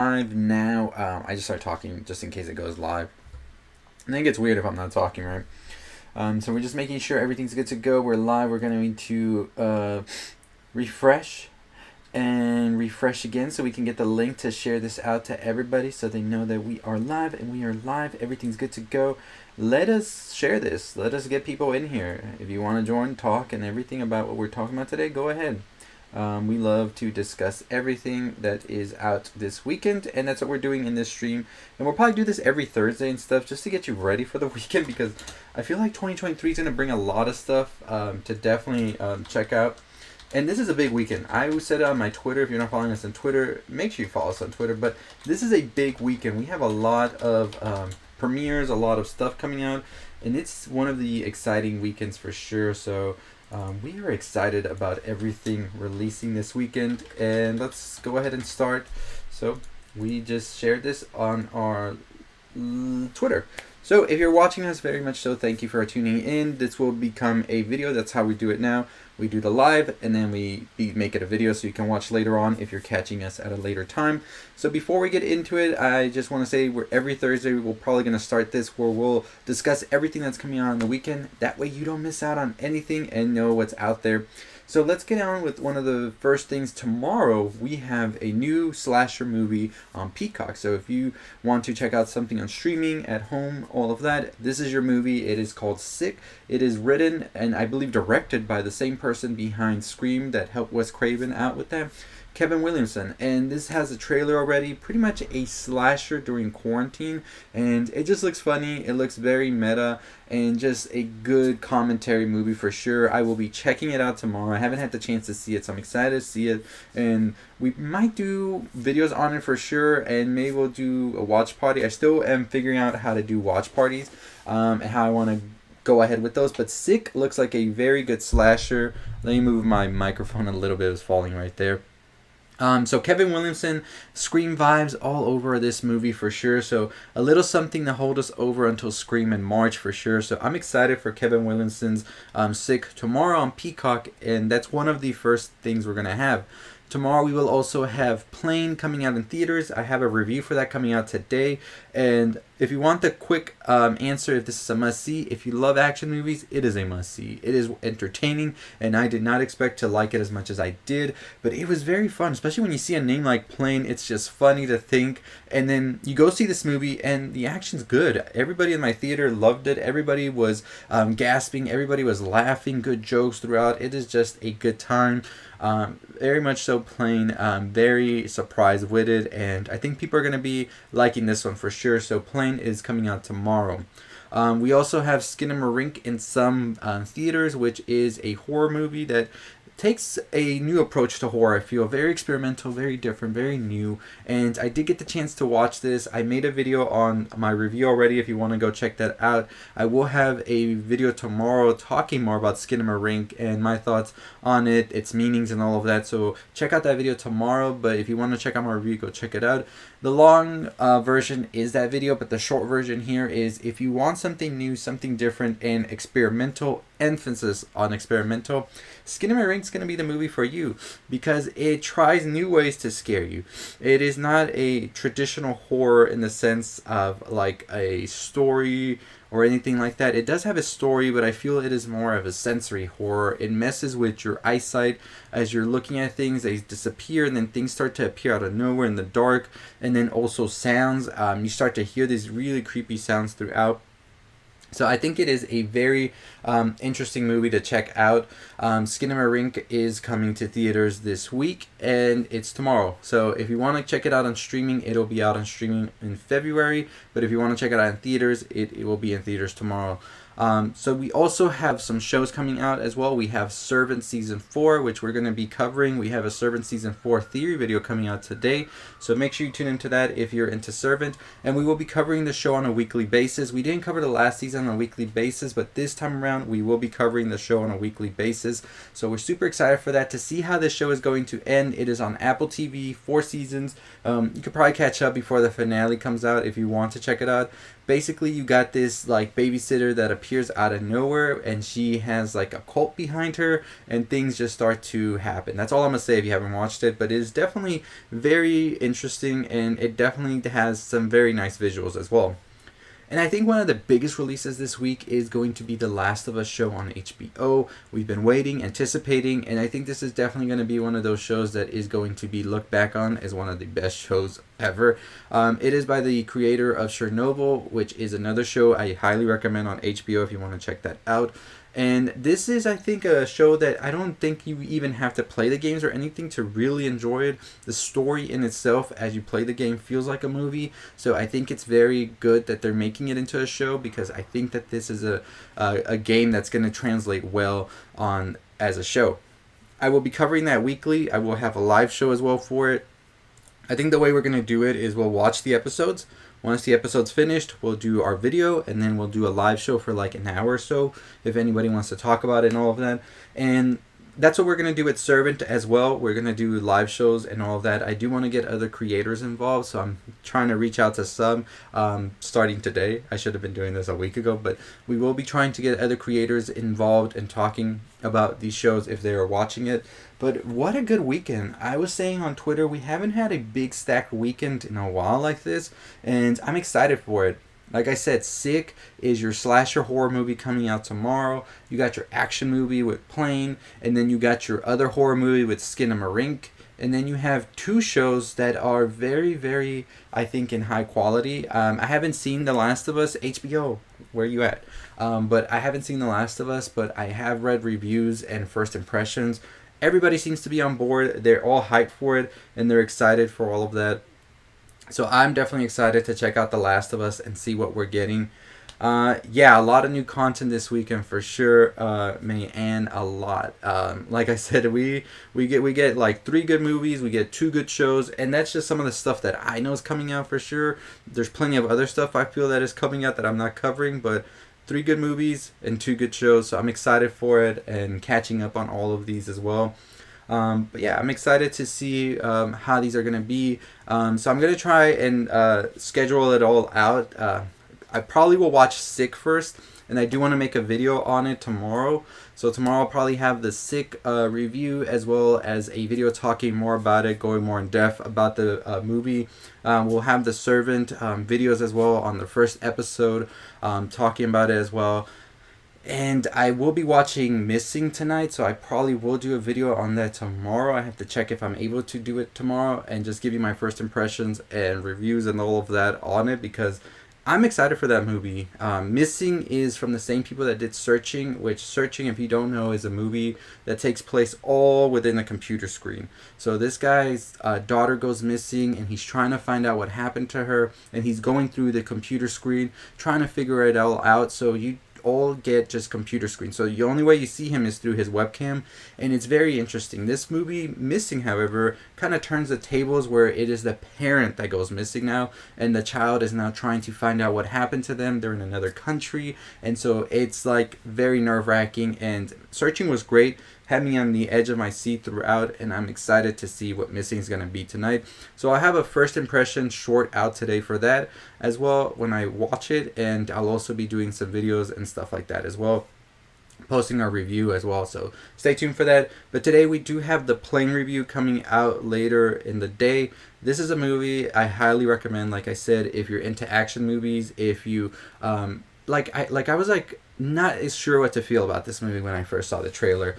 Live now. I just start talking just in case it goes live. And then it gets weird if I'm not talking, right? So we're just making sure everything's good to go. We're live. We're going to refresh and refresh again so we can get the link to share this out to everybody so they know that we are live and we are live. Everything's good to go. Let us share this. Let us get people in here. If you want to join, talk, and everything about what we're talking about today, go ahead. We love to discuss everything that is out this weekend, and that's what we're doing in this stream. And we'll probably do this every Thursday and stuff just to get you ready for the weekend, because I feel like 2023 is going to bring a lot of stuff to definitely check out. And this is a big weekend. I said it on my Twitter. If you're not following us on Twitter, make sure you follow us on Twitter. But this is a big weekend. We have a lot of premieres, a lot of stuff coming out, and it's one of the exciting weekends for sure. So we are excited about everything releasing this weekend, and let's go ahead and start. So we just shared this on our Twitter. So if you're watching us, very much so, thank you for tuning in. This will become a video. That's how we do it now. We do the live, and then we make it a video so you can watch later on if you're catching us at a later time. So before we get into it, I just want to say every Thursday we're probably going to start this where we'll discuss everything that's coming out on the weekend. That way you don't miss out on anything and know what's out there. So let's get on with one of the first things. Tomorrow we have a new slasher movie on Peacock. So if you want to check out something on streaming, at home, all of that, this is your movie. It is called Sick. It is written and I believe directed by the same person behind Scream that helped Wes Craven out with that, Kevin Williamson. And this has a trailer already, pretty much a slasher during quarantine, and it just looks funny. It looks very meta and just a good commentary movie for sure. I will be checking it out tomorrow. I haven't had the chance to see it, so I'm excited to see it, and we might do videos on it for sure, and maybe we'll do a watch party. I still am figuring out how to do watch parties and how I want to go ahead with those. But Sick looks like a very good slasher. Let me move my microphone a little bit. It was falling right there. So Kevin Williamson, Scream vibes all over this movie for sure. So a little something to hold us over until Scream in March for sure. So I'm excited for Kevin Williamson's Sick tomorrow on Peacock, and that's one of the first things we're gonna have. Tomorrow we will also have Plane coming out in theaters. I have a review for that coming out today. And if you want the quick answer, if this is a must-see, if you love action movies, it is a must-see. It is entertaining, and I did not expect to like it as much as I did. But it was very fun, especially when you see a name like Plane. It's just funny to think. And then you go see this movie, and the action's good. Everybody in my theater loved it. Everybody was gasping. Everybody was laughing. Good jokes throughout. It is just a good time. Very much so. Plane, very surprised with it, and I think people are going to be liking this one for sure. So Plane is coming out tomorrow. We also have SKINAMARINK in some theaters, which is a horror movie that takes a new approach to horror. I feel very experimental, very different, very new, and I did get the chance to watch this. I made a video on my review already. If you want to go check that out, I will have a video tomorrow talking more about SKINAMARINK and my thoughts on it, its meanings and all of that. So check out that video tomorrow, but if you want to check out my review, go check it out. The long version is that video, but the short version here is if you want something new, something different, and experimental, emphasis on experimental, SKINAMARINK is going to be the movie for you, because it tries new ways to scare you. It is not a traditional horror in the sense of like a story or anything like that. It does have a story, but I feel it is more of a sensory horror. It messes with your eyesight as you're looking at things. They disappear, and then things start to appear out of nowhere in the dark, and then also sounds. You start to hear these really creepy sounds throughout. So I think it is a very interesting movie to check out. SKINAMARINK is coming to theaters this week, and it's tomorrow. So if you want to check it out on streaming, it'll be out on streaming in February. But if you want to check it out in theaters, it will be in theaters tomorrow. So we also have some shows coming out as well. We have Servant Season 4, which we're going to be covering. We have a Servant Season 4 theory video coming out today. So make sure you tune into that if you're into Servant. And we will be covering the show on a weekly basis. We didn't cover the last season on a weekly basis, but this time around we will be covering the show on a weekly basis. So we're super excited for that, to see how this show is going to end. It is on Apple TV, 4 seasons. You could probably catch up before the finale comes out if you want to check it out. Basically, you got this like babysitter that appears appears out of nowhere, and she has like a cult behind her, and things just start to happen. That's all I'm gonna say if you haven't watched it, but it is definitely very interesting, and it definitely has some very nice visuals as well. And I think one of the biggest releases this week is going to be The Last of Us show on HBO. We've been waiting, anticipating, and I think this is definitely going to be one of those shows that is going to be looked back on as one of the best shows ever. It is by the creator of Chernobyl, which is another show I highly recommend on HBO if you want to check that out. And this is, I think, a show that I don't think you even have to play the games or anything to really enjoy it. The story in itself, as you play the game, feels like a movie. So I think it's very good that they're making it into a show, because I think that this is a game that's going to translate well on as a show. I will be covering that weekly. I will have a live show as well for it. I think the way we're going to do it is we'll watch the episodes. Once the episode's finished, we'll do our video, and then we'll do a live show for like an hour or so if anybody wants to talk about it and all of that. And that's what we're going to do with Servant as well. We're going to do live shows and all of that. I do want to get other creators involved, so I'm trying to reach out to some starting today. I should have been doing this a week ago, but we will be trying to get other creators involved and talking about these shows if they are watching it. But what a good weekend. I was saying on Twitter, we haven't had a big stacked weekend in a while like this, and I'm excited for it. Like I said, Sick is your slasher horror movie coming out tomorrow. You got your action movie with Plane, and then you got your other horror movie with SKINAMARINK. And then you have two shows that are very, very, I think, in high quality. I haven't seen The Last of Us. HBO, where you at? But I haven't seen The Last of Us, but I have read reviews and first impressions. Everybody seems to be on board. They're all hyped for it, and they're excited for all of that. So I'm definitely excited to check out The Last of Us and see what we're getting. Yeah, a lot of new content this weekend for sure. And a lot. Like I said, we get like 3 good movies, we get 2 good shows, and that's just some of the stuff that I know is coming out for sure. There's plenty of other stuff I feel that is coming out that I'm not covering, but 3 good movies and 2 good shows. So I'm excited for it and catching up on all of these as well. But yeah, I'm excited to see how these are going to be. So I'm going to try and schedule it all out. I probably will watch Sick first, and I do want to make a video on it tomorrow. So tomorrow I'll probably have the Sick review, as well as a video talking more about it, going more in depth about the movie. We'll have the Servant videos as well on the first episode, talking about it as well. And I will be watching Missing tonight, so I probably will do a video on that tomorrow. I have to check if I'm able to do it tomorrow and just give you my first impressions and reviews and all of that on it, because I'm excited for that movie. Missing is from the same people that did Searching, which Searching, if you don't know, is a movie that takes place all within a computer screen. So this guy's daughter goes missing, and he's trying to find out what happened to her, and he's going through the computer screen trying to figure it all out. So you all get just computer screen, so the only way you see him is through his webcam, and it's very interesting. This movie Missing, however, kind of turns the tables, where it is the parent that goes missing now, and the child is now trying to find out what happened to them. They're in another country, and so it's like very nerve-wracking. And Searching was great, had me on the edge of my seat throughout, and I'm excited to see what Missing is going to be tonight. So I'll have a first impression short out today for that as well when I watch it, and I'll also be doing some videos and stuff like that as well, posting our review as well, so stay tuned for that. But today we do have the Plane review coming out later in the day. This is a movie I highly recommend. Like I said, if you're into action movies, if you I was like not as sure what to feel about this movie when I first saw the trailer.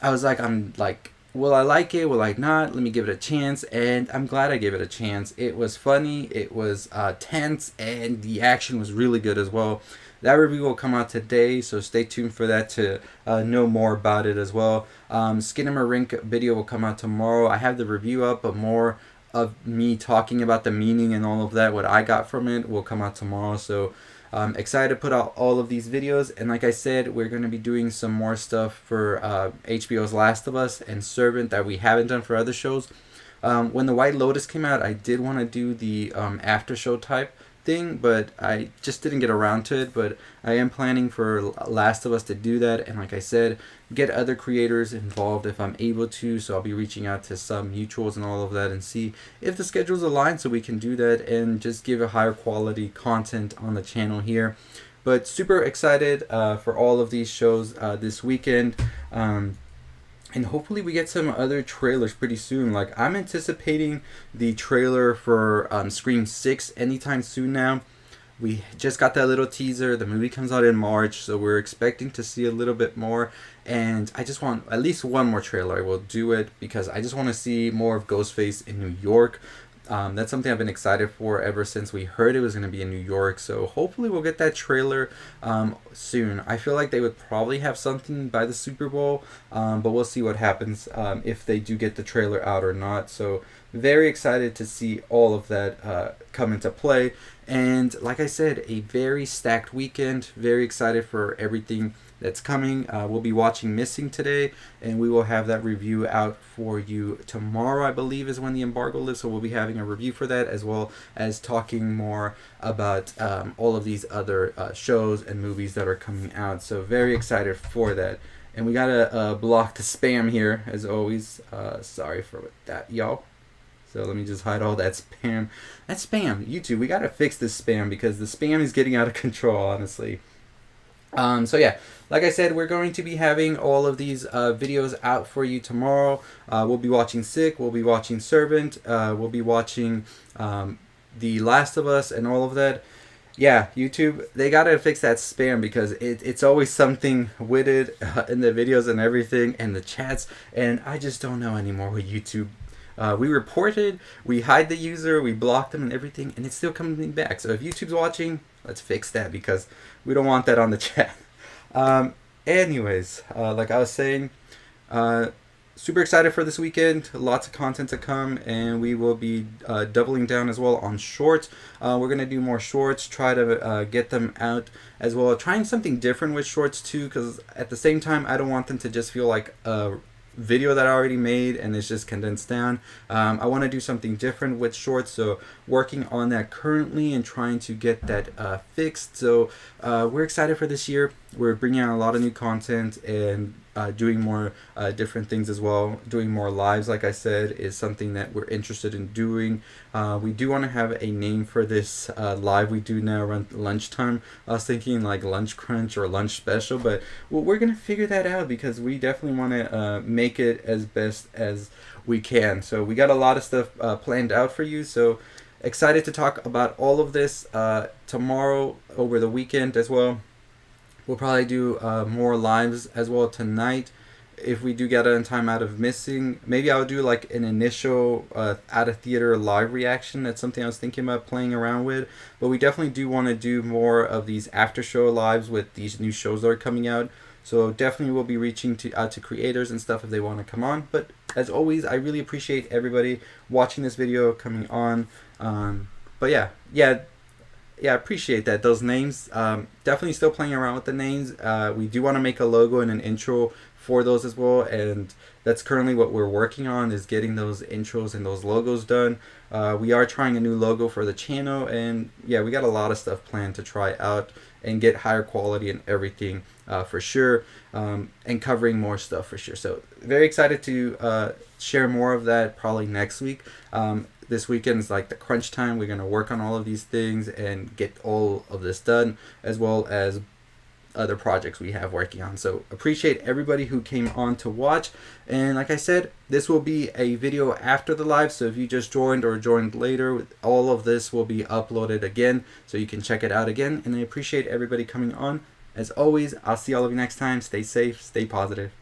I'm like, will I like it? Will I not? Let me give it a chance. And I'm glad I gave it a chance. It was funny. It was tense. And the action was really good as well. That review will come out today, so stay tuned for that to know more about it as well. SKINAMARINK video will come out tomorrow. I have the review up, but more of me talking about the meaning and all of that, what I got from it, will come out tomorrow. So excited to put out all of these videos, and like I said, we're going to be doing some more stuff for HBO's Last of Us and Servant that we haven't done for other shows. When The White Lotus came out, I did want to do the after show type thing, but I just didn't get around to it. But I am planning for Last of Us to do that, and like I said, get other creators involved if I'm able to. So I'll be reaching out to some mutuals and all of that, and see if the schedules align so we can do that and just give a higher quality content on the channel here. But super excited for all of these shows this weekend. And hopefully we get some other trailers pretty soon. Like, I'm anticipating the trailer for Scream 6 anytime soon now. We just got that little teaser. The movie comes out in March, so we're expecting to see a little bit more. And I just want at least one more trailer. I will do it because I just want to see more of Ghostface in New York. That's something I've been excited for ever since we heard it was going to be in New York. So hopefully we'll get that trailer soon. I feel like they would probably have something by the Super Bowl, but we'll see what happens if they do get the trailer out or not. So very excited to see all of that come into play. And like I said, a very stacked weekend. Very excited for everything that's coming. We'll be watching Missing today, and we will have that review out for you tomorrow, I believe is when the embargo lifts, so we'll be having a review for that, as well as talking more about all of these other shows and movies that are coming out. So very excited for that. And we gotta block the spam here, as always. Sorry for that, y'all. So let me just hide all that spam. That spam, YouTube, we gotta fix this spam because the spam is getting out of control, honestly. So yeah, like I said, we're going to be having all of these videos out for you tomorrow. We'll be watching Sick, we'll be watching Servant, we'll be watching The Last of Us and all of that. Yeah, YouTube, they gotta fix that spam because it's always something with it in the videos and everything and the chats, and I just don't know anymore with YouTube. We reported, we hide the user, we block them and everything, and it's still coming back. So if YouTube's watching, let's fix that because we don't want that on the chat. Anyways, like I was saying, super excited for this weekend. Lots of content to come, and we will be doubling down as well on shorts. We're going to do more shorts, try to get them out as well. Trying something different with shorts too, because at the same time, I don't want them to just feel like a video that I already made and it's just condensed down. I want to do something different with shorts, so working on that currently and trying to get that fixed. So we're excited for this year. We're bringing out a lot of new content and doing more different things as well. Doing more lives, like I said, is something that we're interested in doing. We do want to have a name for this live we do now around lunchtime. I was thinking like lunch crunch or lunch special, but we're going to figure that out because we definitely want to make it as best as we can. So we got a lot of stuff planned out for you. So excited to talk about all of this tomorrow, over the weekend as well. We'll probably do more lives as well tonight. If we do get a time out of Missing, maybe I'll do like an initial out of theater live reaction. That's something I was thinking about playing around with. But we definitely do want to do more of these after show lives with these new shows that are coming out. So definitely we'll be reaching out to creators and stuff if they want to come on. But as always, I really appreciate everybody watching this video, coming on. But yeah, I appreciate that. Those names, definitely still playing around with the names. We do want to make a logo and an intro for those as well, and that's currently what we're working on, is getting those intros and those logos done. We are trying a new logo for the channel, and yeah, we got a lot of stuff planned to try out and get higher quality and everything for sure, and covering more stuff for sure. So very excited to share more of that probably next week. This weekend is like the crunch time. We're going to work on all of these things and get all of this done, as well as other projects we have working on. So appreciate everybody who came on to watch. And like I said, this will be a video after the live. So if you just joined or joined later, all of this will be uploaded again, so you can check it out again. And I appreciate everybody coming on. As always, I'll see all of you next time. Stay safe, stay positive.